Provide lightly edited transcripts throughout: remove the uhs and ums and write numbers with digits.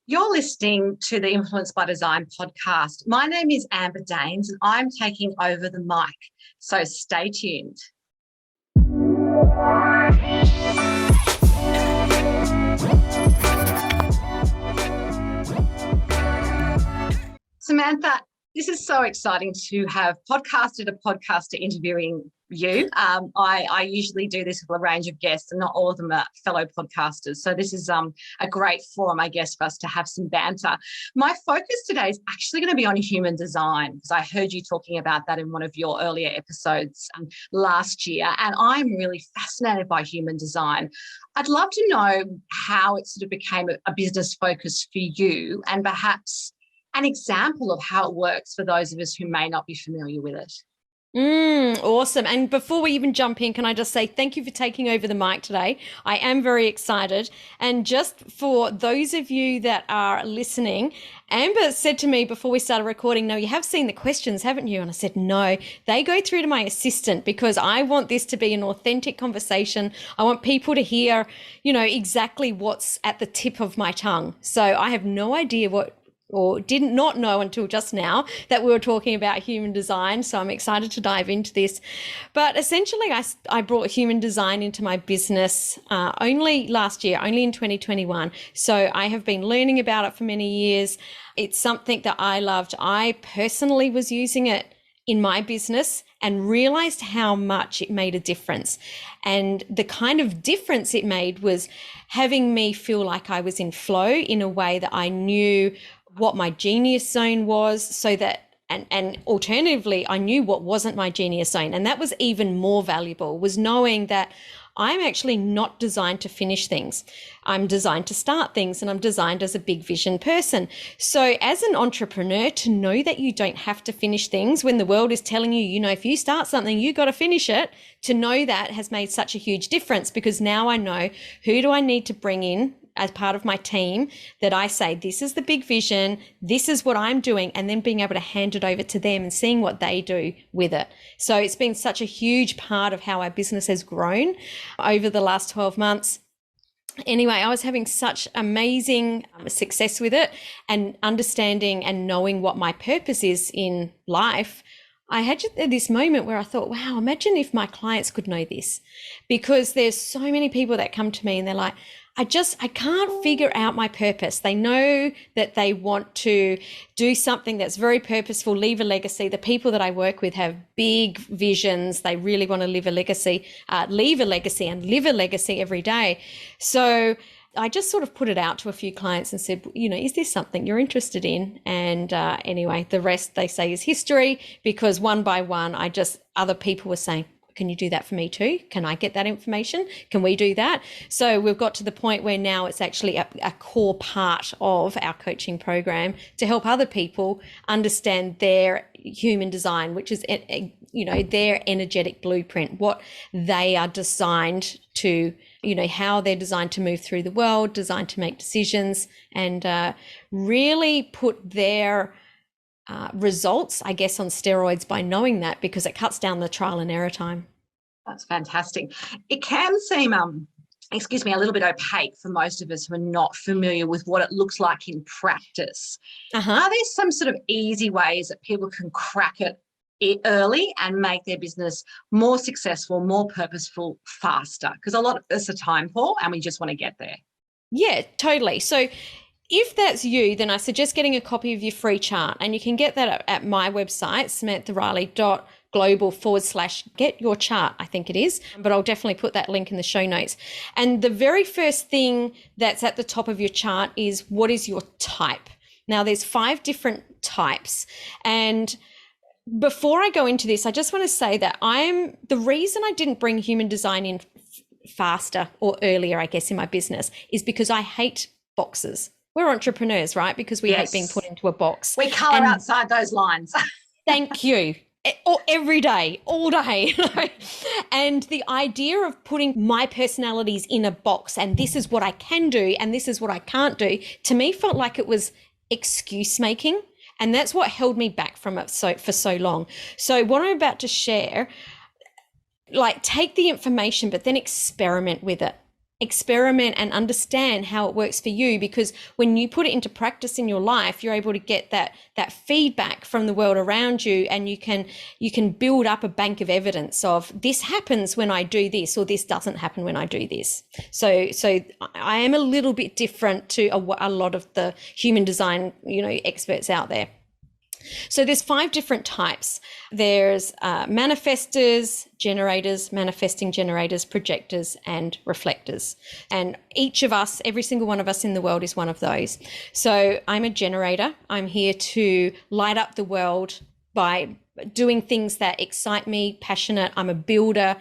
You're listening to the Influence by Design podcast. My name is Amber Daines and I'm taking over the mic. So stay tuned. Samantha, this is so exciting to have podcasted a podcaster interviewing you. I usually do this with a range of guests and not all of them are fellow podcasters. So this is a great forum, I guess, for us to have some banter. My focus today is actually going to be on human design because I heard you talking about that in one of your earlier episodes last year. And I'm really fascinated by human design. I'd love to know how it sort of became a business focus for you and perhaps an example of how it works for those of us who may not be familiar with it. Awesome. And before we even jump in, can I just say thank you for taking over the mic today. I am very excited. And just for those of you that are listening, Amber said to me before we started recording, no, you have seen the questions, haven't you? And I said, no, they go through to my assistant because I want this to be an authentic conversation. I want people to hear, exactly what's at the tip of my tongue. So I have no idea or did not know until just now that we were talking about human design. So I'm excited to dive into this. But essentially, I brought human design into my business only last year, only in 2021. So I have been learning about it for many years. It's something that I loved. I personally was using it in my business and realized how much it made a difference. And the kind of difference it made was having me feel like I was in flow in a way that I knew what my genius zone was, so that and alternatively I knew what wasn't my genius zone. And that was even more valuable, was knowing that I'm actually not designed to finish things. I'm designed to start things, and I'm designed as a big vision person. So as an entrepreneur, to know that you don't have to finish things when the world is telling you, if you start something, you got to finish it, to know that has made such a huge difference, because now I know who do I need to bring in as part of my team, that I say, this is the big vision, this is what I'm doing, and then being able to hand it over to them and seeing what they do with it. So it's been such a huge part of how our business has grown over the last 12 months. Anyway, I was having such amazing success with it, and understanding and knowing what my purpose is in life. I had this moment where I thought, wow, imagine if my clients could know this, because there's so many people that come to me and they're like, I can't figure out my purpose. They know that they want to do something that's very purposeful, leave a legacy. The people that I work with have big visions. They really want to leave a legacy and live a legacy every day. So I just sort of put it out to a few clients and said, is this something you're interested in? And anyway, the rest, they say, is history, because one by one, other people were saying, can you do that for me too? Can I get that information? Can we do that? So we've got to the point where now it's actually a core part of our coaching program to help other people understand their human design, which is, their energetic blueprint, what they are designed to, how they're designed to move through the world, designed to make decisions, and really put their results, I guess, on steroids by knowing that, because it cuts down the trial and error time. That's fantastic. It can seem, a little bit opaque for most of us who are not familiar with what it looks like in practice. Are there some sort of easy ways that people can crack it early and make their business more successful, more purposeful, faster? Because a lot of us are time poor and we just want to get there. Yeah, totally. So if that's you, then I suggest getting a copy of your free chart, and you can get that at my website, samanthariley.global/get your chart, I think it is, but I'll definitely put that link in the show notes. And the very first thing that's at the top of your chart is, what is your type? Now there's 5 different types. And before I go into this, I just want to say that the reason I didn't bring human design in faster or earlier, I guess, in my business is because I hate boxes. We're entrepreneurs, right? Because we hate being put into a box. We colour outside those lines. Thank you. Or every day, all day. And the idea of putting my personalities in a box, and this is what I can do and this is what I can't do, to me felt like it was excuse making. And that's what held me back from it for so long. So what I'm about to share, take the information, but then experiment with it. experiment and understand how it works for you, because when you put it into practice in your life, you're able to get that feedback from the world around you, and you can build up a bank of evidence of this happens when I do this, or this doesn't happen when I do this. So I am a little bit different to a lot of the human design, experts out there. So there's 5 different types. There's manifestors, generators, manifesting generators, projectors, and reflectors. And each of us, every single one of us in the world is one of those. So I'm a generator. I'm here to light up the world by doing things that excite me, passionate. I'm a builder.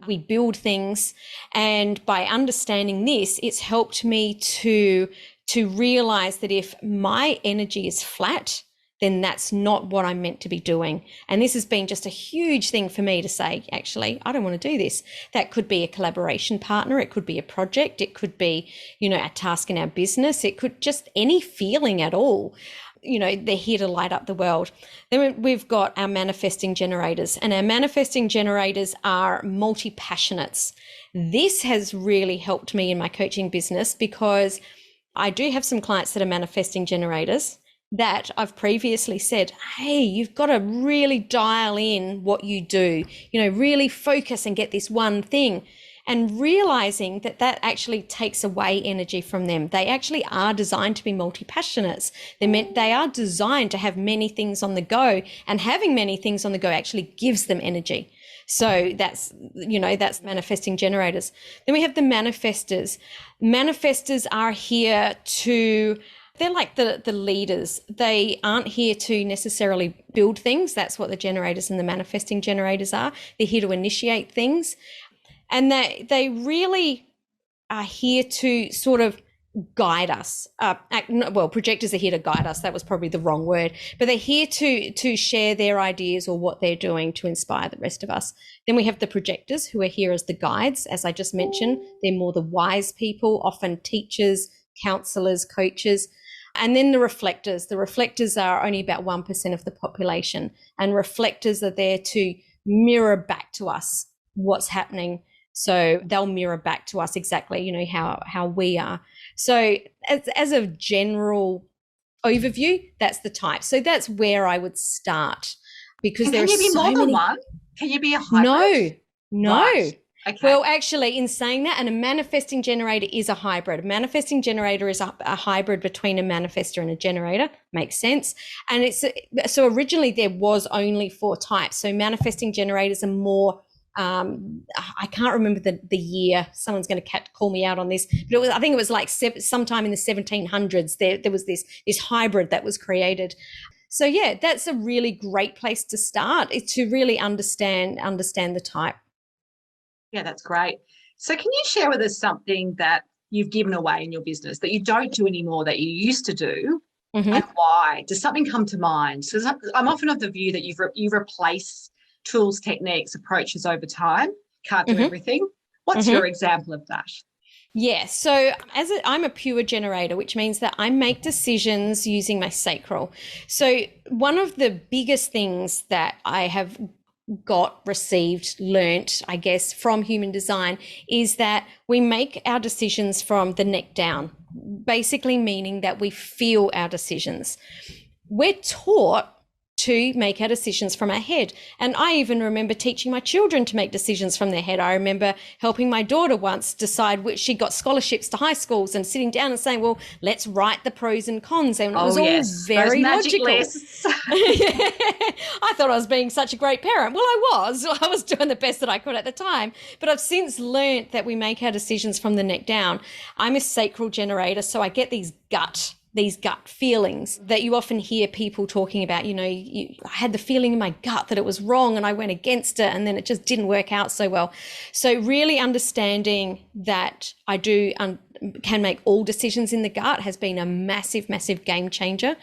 We build things. And by understanding this, it's helped me to realize that if my energy is flat, then that's not what I'm meant to be doing. And this has been just a huge thing for me to say, actually, I don't want to do this. That could be a collaboration partner. It could be a project. It could be, a task in our business. It could just any feeling at all. They're here to light up the world. Then we've got our manifesting generators, and our manifesting generators are multi-passionates. This has really helped me in my coaching business, because I do have some clients that are manifesting generators that I've previously said, hey, you've got to really dial in what you do, really focus and get this one thing. And realizing that actually takes away energy from them. They actually are designed to be multi-passionates. They are designed to have many things on the go, and having many things on the go actually gives them energy. So that's manifesting generators. Then we have the manifestors. Manifestors are here they're like the leaders. They aren't here to necessarily build things. That's what the generators and the manifesting generators are. They're here to initiate things. And they really are here to sort of guide us. Projectors are here to guide us. That was probably the wrong word. But they're here to share their ideas or what they're doing to inspire the rest of us. Then we have the projectors, who are here as the guides. As I just mentioned, they're more the wise people, often teachers, counselors, coaches. And then the reflectors. The reflectors are only about 1% of the population. And reflectors are there to mirror back to us what's happening. So they'll mirror back to us exactly, how we are. So as a general overview, that's the type. So that's where I would start, because there are so many. Can you be more than one? Can you be a hybrid? No. Right. Okay. Well, actually, in saying that, and a manifesting generator is a hybrid. A manifesting generator is a hybrid between a manifestor and a generator. Makes sense. And so originally there was only 4 types. So manifesting generators are more, I can't remember the year. Someone's going to call me out on this, but I think it was like sometime in the 1700s. There was this hybrid that was created. So yeah, that's a really great place to start, is to really understand the type. Yeah, that's great. So can you share with us something that you've given away in your business that you don't do anymore that you used to do, and why? Does something come to mind? Because I'm often of the view that you replace tools, techniques, approaches over time. Can't do everything. What's your example of that? Yeah, so I'm a pure generator, which means that I make decisions using my sacral. So one of the biggest things that I have learnt, I guess, from human design is that we make our decisions from the neck down, basically meaning that we feel our decisions. We're taught to make our decisions from our head. And I even remember teaching my children to make decisions from their head. I remember helping my daughter once decide which she got scholarships to high schools, and sitting down and saying, well, let's write the pros and cons. And it was all very logical. I thought I was being such a great parent. Well, I was doing the best that I could at the time. But I've since learned that we make our decisions from the neck down. I'm a sacral generator, so I get these gut feelings that you often hear people talking about. I had the feeling in my gut that it was wrong and I went against it, and then it just didn't work out so well. So really understanding that I can make all decisions in the gut has been a massive, massive game changer.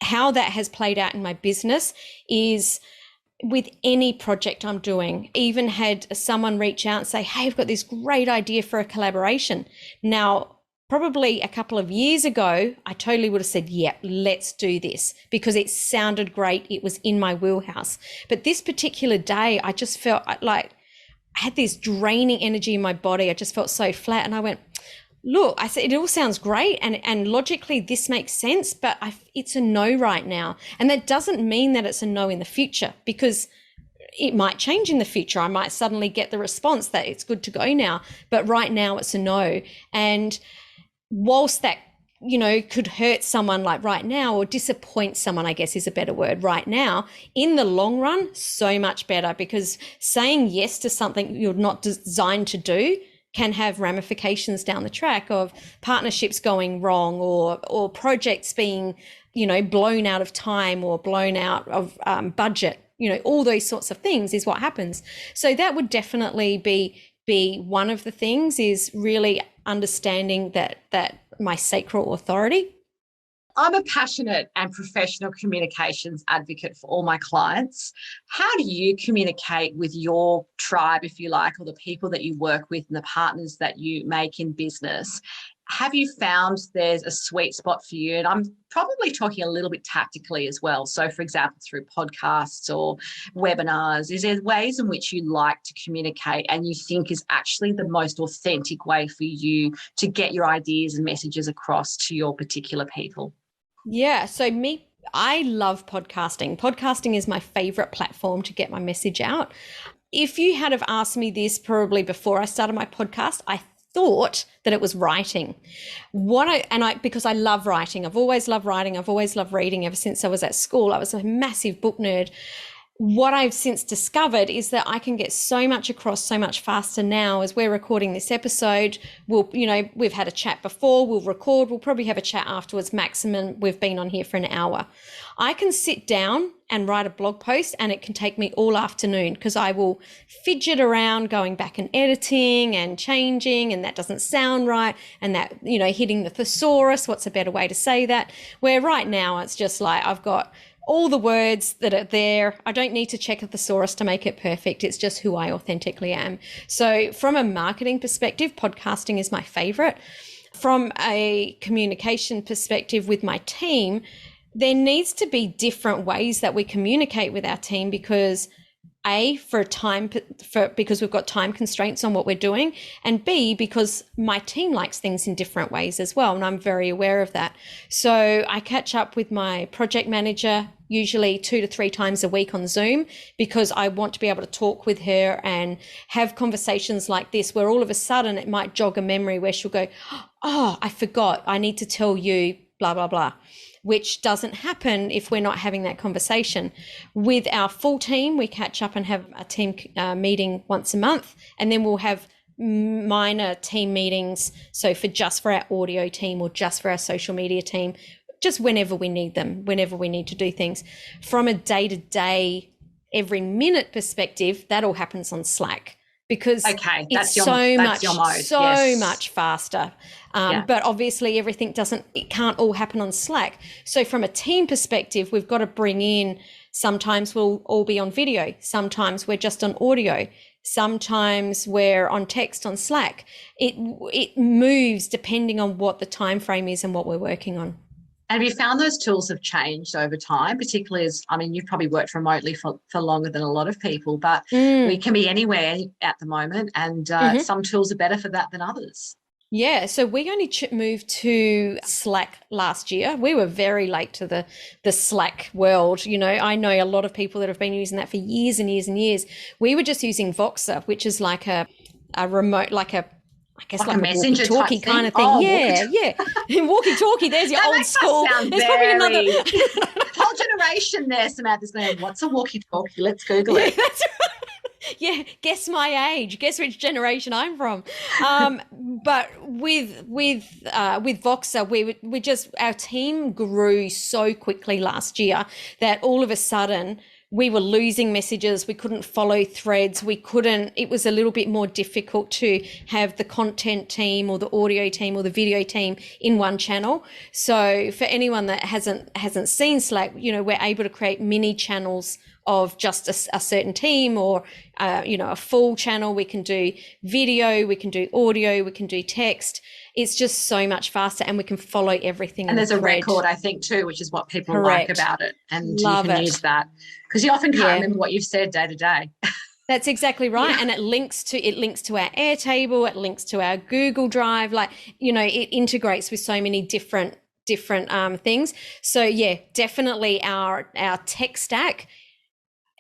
How that has played out in my business is with any project I'm doing. Even had someone reach out and say, hey, I've got this great idea for a collaboration. Now, probably a couple of years ago, I totally would have said, yeah, let's do this, because it sounded great. It was in my wheelhouse. But this particular day, I just felt like I had this draining energy in my body. I just felt so flat. And I went, look, I said, it all sounds great and logically this makes sense, but it's a no right now. And that doesn't mean that it's a no in the future, because it might change in the future. I might suddenly get the response that it's good to go now, but right now it's a no. And whilst that, could hurt someone like right now, or disappoint someone, I guess is a better word, right now, in the long run, so much better, because saying yes to something you're not designed to do can have ramifications down the track of partnerships going wrong, or projects being, blown out of time or blown out of budget. All those sorts of things is what happens. So that would definitely be one of the things, is really understanding that my sacral authority. I'm a passionate and professional communications advocate for all my clients. How do you communicate with your tribe, if you like, or the people that you work with and the partners that you make in business? Have you found there's a sweet spot for you? And I'm probably talking a little bit tactically as well. So, for example, through podcasts or webinars, is there ways in which you like to communicate and you think is actually the most authentic way for you to get your ideas and messages across to your particular people? Yeah. So I love podcasting. Podcasting is my favorite platform to get my message out. If you had have asked me this probably before I started my podcast, I thought that it was writing. Because I love writing. I've always loved writing. I've always loved reading ever since I was at school. I was a massive book nerd. What I've since discovered is that I can get so much across so much faster now. As we're recording this episode, we've had a chat before, we'll record, we'll probably have a chat afterwards. Maximum, we've been on here for an hour. I can sit down and write a blog post and it can take me all afternoon, because I will fidget around going back and editing and changing, and that doesn't sound right, and that, hitting the thesaurus, what's a better way to say that? Where right now it's just like I've got all the words that are there. I don't need to check a thesaurus to make it perfect. It's just who I authentically am. So from a marketing perspective, podcasting is my favorite. From a communication perspective with my team, there needs to be different ways that we communicate with our team, because because we've got time constraints on what we're doing, and B, because my team likes things in different ways as well, and I'm very aware of that. So I catch up with my project manager usually 2 to 3 times a week on Zoom, because I want to be able to talk with her and have conversations like this, where all of a sudden it might jog a memory where she'll go, oh, I forgot, I need to tell you blah, blah, blah, which doesn't happen if we're not having that conversation. With our full team, we catch up and have a team meeting once a month, and then we'll have minor team meetings. So just for our audio team or just for our social media team, just whenever we need them, whenever we need to do things. From a day-to-day, every minute perspective, that all happens on Slack, because it's so much faster. But obviously everything it can't all happen on Slack. So from a team perspective, we've got to bring in, sometimes we'll all be on video, sometimes we're just on audio, sometimes we're on text on Slack. It moves depending on what the time frame is and what we're working on. Have you found those tools have changed over time, particularly you've probably worked remotely for longer than a lot of people, but we can be anywhere at the moment, and some tools are better for that than others. Yeah, so we only moved to Slack last year. We were very late to the Slack world. I know a lot of people that have been using that for years and years and years. We were just using Voxer, which is like a remote, like a messenger walkie-talkie kind of thing. Oh, yeah. Walkie-talkie, there's your old school. There's probably another whole generation there, Samantha's going, what's a walkie-talkie? Let's Google it. That's right. Yeah, guess my age. Guess which generation I'm from. But with Voxer, our team grew so quickly last year that all of a sudden we were losing messages. We couldn't follow threads. It was a little bit more difficult to have the content team or the audio team or the video team in one channel. So for anyone that hasn't seen Slack, we're able to create mini channels of just a certain team, or a full channel. We can do video, we can do audio, we can do text. It's just so much faster, and we can follow everything. And there's a record, I think, too, which is what people like about it. And you can use that, because you often can't remember what you've said day to day. That's exactly right. And it links to our Airtable, it links to our Google Drive. Like, it integrates with so many different things. So yeah, definitely our tech stack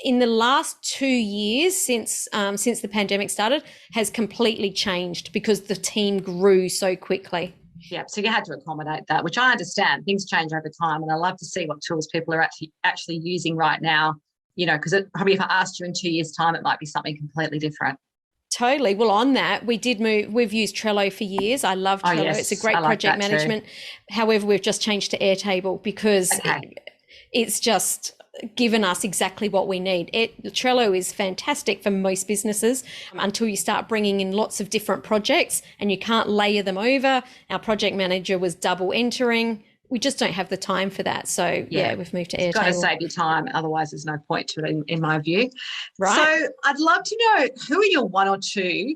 in the last 2 years since the pandemic started has completely changed because the team grew so quickly. Yeah, so you had to accommodate that, which I understand. Things change over time, and I love to see what tools people are actually using right now. Because probably if I asked you in 2 years' time, it might be something completely different. Totally. Well, on that, we've used Trello for years. I love Trello. Yes, it's a great I like project that management. Too. However, we've just changed to Airtable because Okay. it's just given us exactly what we need. Trello is fantastic for most businesses until you start bringing in lots of different projects and you can't layer them over. Our project manager was double entering. We just don't have the time for that. So yeah, we've moved to Airtable. You've got to save your time. Otherwise, there's no point to it in my view. Right. So I'd love to know, who are your one or two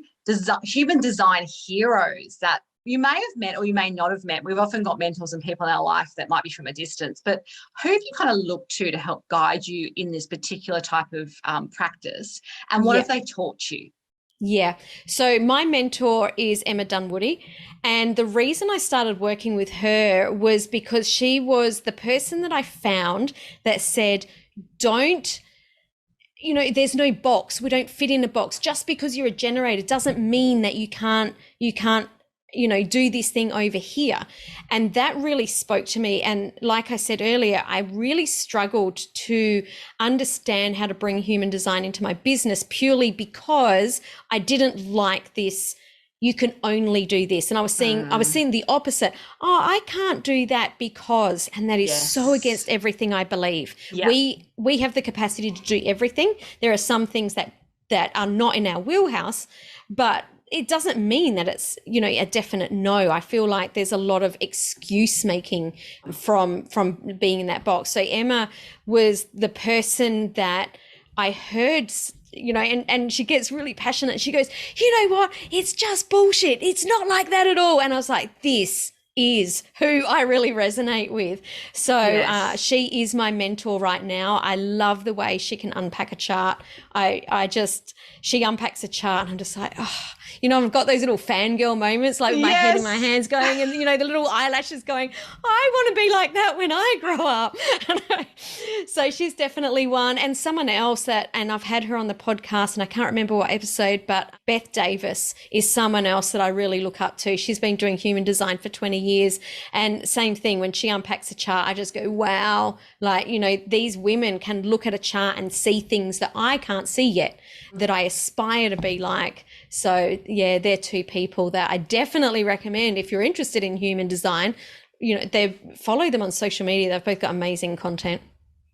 human design heroes that you may have met or you may not have met? We've often got mentors and people in our life that might be from a distance, but who have you kind of looked to help guide you in this particular type of practice? And what have they taught you? Yeah. So my mentor is Emma Dunwoody. And the reason I started working with her was because she was the person that I found that said, don't, there's no box. We don't fit in a box. Just because you're a generator doesn't mean that you can't do this thing over here. And that really spoke to me. And like I said earlier, I really struggled to understand how to bring human design into my business purely because I didn't like this. You can only do this. And I was seeing the opposite. Oh, I can't do that because, and that is so against everything I believe. Yeah. We have the capacity to do everything. There are some things that are not in our wheelhouse, but it doesn't mean that it's, a definite no. I feel like there's a lot of excuse making from being in that box. So Emma was the person that I heard, and she gets really passionate. She goes, you know what? It's just bullshit. It's not like that at all. And I was like, this is who I really resonate with. So she is my mentor right now. I love the way she can unpack a chart. She unpacks a chart and I'm just like, oh, I've got those little fangirl moments, like with my head in my hands going and, the little eyelashes going, I want to be like that when I grow up. So she's definitely one. And someone else and I've had her on the podcast and I can't remember what episode, but Beth Davis is someone else that I really look up to. She's been doing human design for 20 years. And same thing, when she unpacks a chart, I just go, wow, like, these women can look at a chart and see things that I can't see yet, that I aspire to be like. So yeah, they're two people that I definitely recommend if you're interested in human design. They follow them on social media. They've both got amazing content.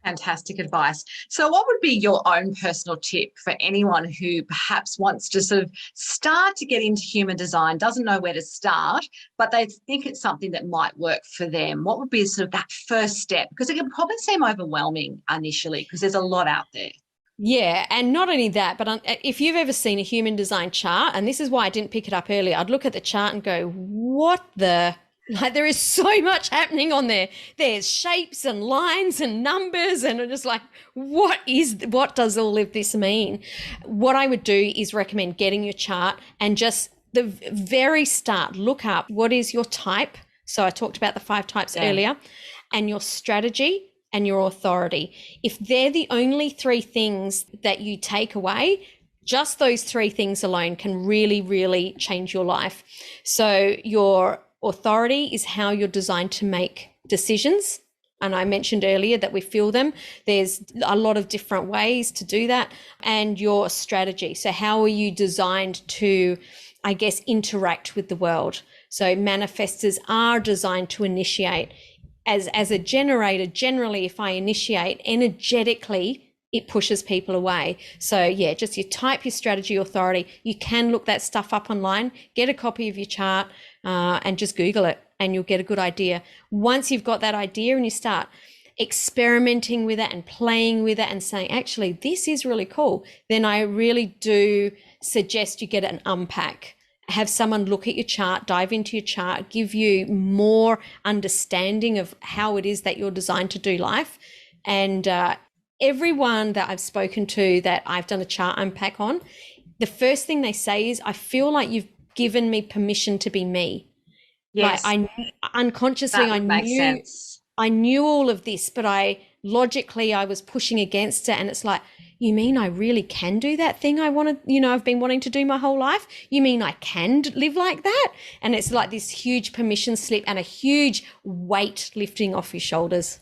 Fantastic advice. So what would be your own personal tip for anyone who perhaps wants to sort of start to get into human design, doesn't know where to start, but they think it's something that might work for them? What would be sort of that first step? Because it can probably seem overwhelming initially because there's a lot out there. Yeah, and not only that, but if you've ever seen a human design chart, and this is why I didn't pick it up earlier, I'd look at the chart and go, what the... Like, there is so much happening on there. There's shapes and lines and numbers, and I'm just like, what does all of this mean? What I would do is recommend getting your chart and just the very start, look up what is your type. So I talked about the 5 types earlier, and your strategy and your authority. If they're the only 3 things that you take away, just those 3 things alone can really, really change your life. So your authority is how you're designed to make decisions. And I mentioned earlier that we feel them. There's a lot of different ways to do that. And your strategy. So how are you designed to, I guess, interact with the world? So manifestors are designed to initiate. As a generator, generally, if I initiate energetically, it pushes people away. So yeah, just you type your strategy, authority. You can look that stuff up online, get a copy of your chart, and just Google it and you'll get a good idea. Once you've got that idea and you start experimenting with it and playing with it and saying, actually, this is really cool, then I really do suggest you get an unpack. Have someone look at your chart, dive into your chart, give you more understanding of how it is that you're designed to do life. And everyone that I've spoken to that I've done a chart unpack on, the first thing they say is, I feel like you've given me permission to be me. Like Yes, unconsciously, that would make sense. I knew all of this, but I was pushing against it. And it's like, you mean I really can do that thing I wanted, I've been wanting to do my whole life? You mean I can live like that? And it's like this huge permission slip and a huge weight lifting off your shoulders.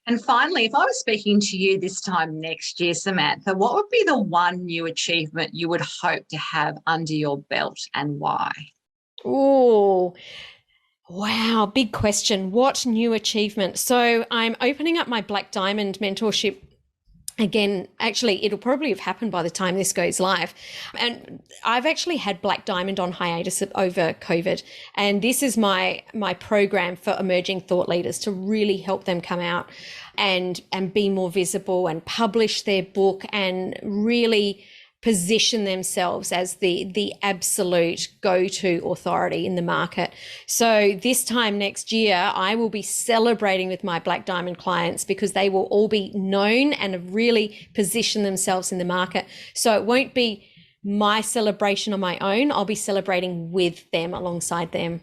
And finally, if I was speaking to you this time next year, Samantha, what would be the one new achievement you would hope to have under your belt, and why? Oh, wow. Big question. What new achievement? So I'm opening up my Black Diamond mentorship again. Actually, it'll probably have happened by the time this goes live. And I've actually had Black Diamond on hiatus over COVID. And this is my program for emerging thought leaders to really help them come out and be more visible and publish their book and really position themselves as the absolute go-to authority in the market. So this time next year, I will be celebrating with my Black Diamond clients because they will all be known and have really positioned themselves in the market. So it won't be my celebration on my own. I'll be celebrating with them, alongside them.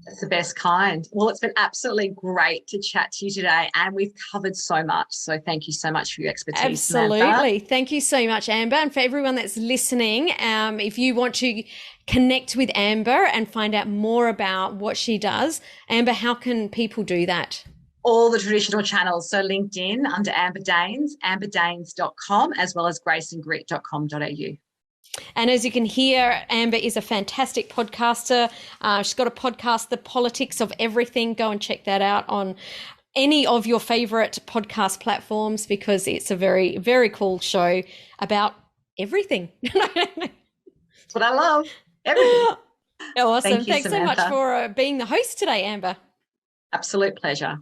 That's the best kind. Well, it's been absolutely great to chat to you today, and we've covered so much. So thank you so much for your expertise, Absolutely. Samantha. Thank you so much, Amber. And for everyone that's listening, if you want to connect with Amber and find out more about what she does, Amber, how can people do that? All the traditional channels. So LinkedIn under Amber Daines, amberdaines.com, as well as graceandgrit.com.au. And as you can hear, Amber is a fantastic podcaster. She's got a podcast, The Politics of Everything. Go and check that out on any of your favorite podcast platforms, because it's a very, very cool show about everything. That's what I love. Everything. Awesome. Thank you, Thanks Samantha. so much for being the host today, Amber. Absolute pleasure.